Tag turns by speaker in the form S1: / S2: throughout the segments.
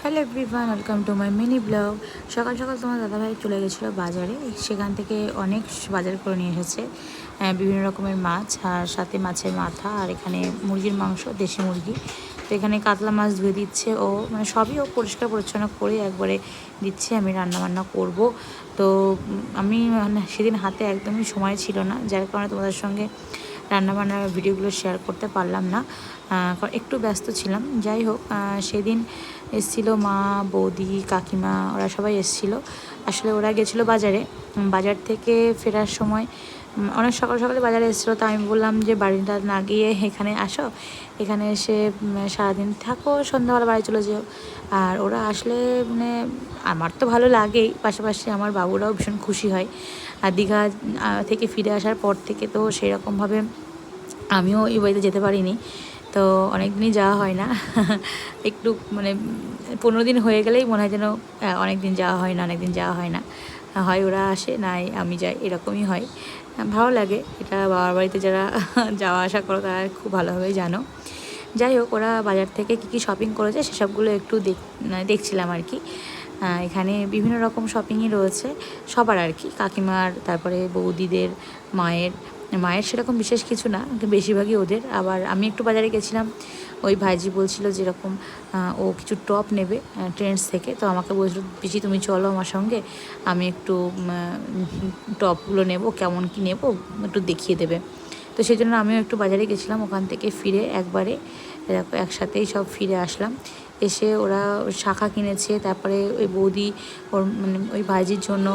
S1: Hello everyone, welcome to my mini blog. সকাল সকাল তোমার দাদাভাই চলে গেছিলো বাজারে। সেখান থেকে অনেক বাজার করে নিয়ে এসেছে, বিভিন্ন রকমের মাছ, আর সাথে মাছের মাথা, আর এখানে মুরগির মাংস, দেশি মুরগি। তো এখানে কাতলা মাছ ধুয়ে দিচ্ছে ও, মানে সবই ও পরিষ্কার পরিচ্ছন্ন করে একবারে দিচ্ছে। আমি রান্নাবান্না করব। তো আমি সেদিন হাতে একদমই সময় ছিল না, যার কারণে তোমাদের সঙ্গে রান্নাবান্নার ভিডিওগুলো শেয়ার করতে পারলাম না, একটু ব্যস্ত ছিলাম। যাই হোক, সেদিন এসেছিল মা, বৌদি, কাকিমা, ওরা সবাই এসেছিলো। আসলে ওরা গেছিলো বাজারে। বাজার থেকে ফেরার সময় অনেক সকাল সকালে বাজারে এসেছিলো। তো আমি বললাম যে বাড়িটা না গিয়ে এখানে আসো, এখানে এসে সারাদিন থাকো, সন্ধ্যাবেলা বাড়ি চলে যেও। আর ওরা আসলে মানে আমার তো ভালো লাগেই, পাশাপাশি আমার বাবুরাও ভীষণ খুশি হয়। আর দীঘা থেকে ফিরে আসার পর থেকে তো সেরকমভাবে আমিও এই বাড়িতে যেতে পারিনি। তো অনেক দিনই যাওয়া হয় না। একটু মানে 15 দিন হয়ে গেলেই মনে হয় যেন অনেক দিন যাওয়া হয় না, অনেক দিন যাওয়া হয় না। হয় ওরা আসে, নাই আমি যাই, এরকমই হয়। ভালো লাগে এটা। বাবার বাড়িতে যারা যাওয়া আসা করো তারা খুব ভালোভাবেই জানো। যাই হোক, ওরা বাজার থেকে কী কী শপিং করেছে সেসবগুলো একটু দেখছিলাম আর কি। এখানে বিভিন্ন রকম শপিংই রয়েছে সবার আর কি, কাকিমার, তারপরে বৌদিদের, মায়ের। মায়ের সেরকম বিশেষ কিছু না, বেশিরভাগই ওদের। আবার আমি একটু বাজারে গেছিলাম, ওই ভাইজি বলছিল যেরকম ও কিছু টপ নেবে ট্রেন্ডস থেকে। তো আমাকে বলছিল, পিসি তুমি চলো আমার সঙ্গে, আমি একটু টপগুলো নেব, কেমন কি নেব একটু দেখিয়ে দেবে। তো সেই জন্য আমিও একটু বাজারে গেছিলাম। ওখান থেকে ফিরে একবারে দেখো একসাথেই সব ফিরে আসলাম। এসে ওরা শাঁখা কিনেছে, তারপরে ওই বৌদি ওর মানে ওই ভাইজির জন্য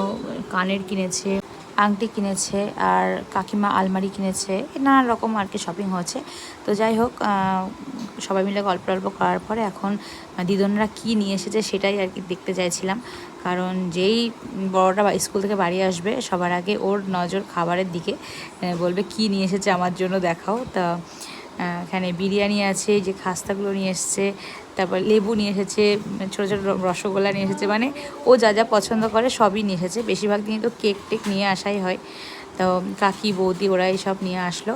S1: কানের কিনেছে, আংটি কিনেছে, আর কাকিমা আলমারি কিনেছে, নানান রকম আর কি শপিং হয়েছে। তো যাই হোক, সবাই মিলে গল্প টল্প করার পরে এখন দিদনরা কী নিয়ে এসেছে সেটাই আর কি দেখতে চাইছিলাম। কারণ যেই বড়টা স্কুল থেকে বাড়ি আসবে সবার আগে ওর নজর খাবারের দিকে, বলবে কী নিয়ে এসেছে আমার জন্য দেখাও। তা এখানে বিরিয়ানি আছে, যে খাস্তাগুলো নিয়ে এসেছে, তারপর লেবু নিয়ে এসেছে, ছোটো ছোটো রসগোল্লা নিয়ে এসেছে, মানে ও যা যা পছন্দ করে সবই নিয়ে এসেছে। বেশিরভাগ দিনই তো কেক টেক নিয়ে আসাই হয়। তো কাকি, বৌদি ওরা সব নিয়ে আসলো।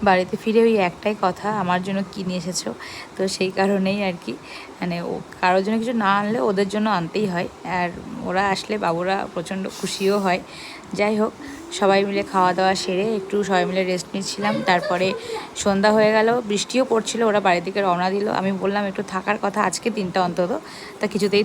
S1: বাড়িতে ফিরে ওই একটাই কথা, আমার জন্য কী নিয়ে এসেছো। তো সেই কারণেই আর কি, মানে ও কারোর জন্য কিছু না আনলে ওদের জন্য আনতেই হয়। আর ওরা আসলে বাবুরা প্রচণ্ড খুশিও হয়। যাই হোক, সবাই মিলে খাওয়া দাওয়া সেরে একটু সবাই মিলে রেস্ট নিচ্ছিলাম। তারপরে সন্ধ্যা হয়ে গেল, বৃষ্টিও পড়ছিল, ওরা বাড়ি থেকে রওনা দিল। আমি বললাম একটু থাকার কথা আজকে দিনটা অন্তত, তা কিছুতেই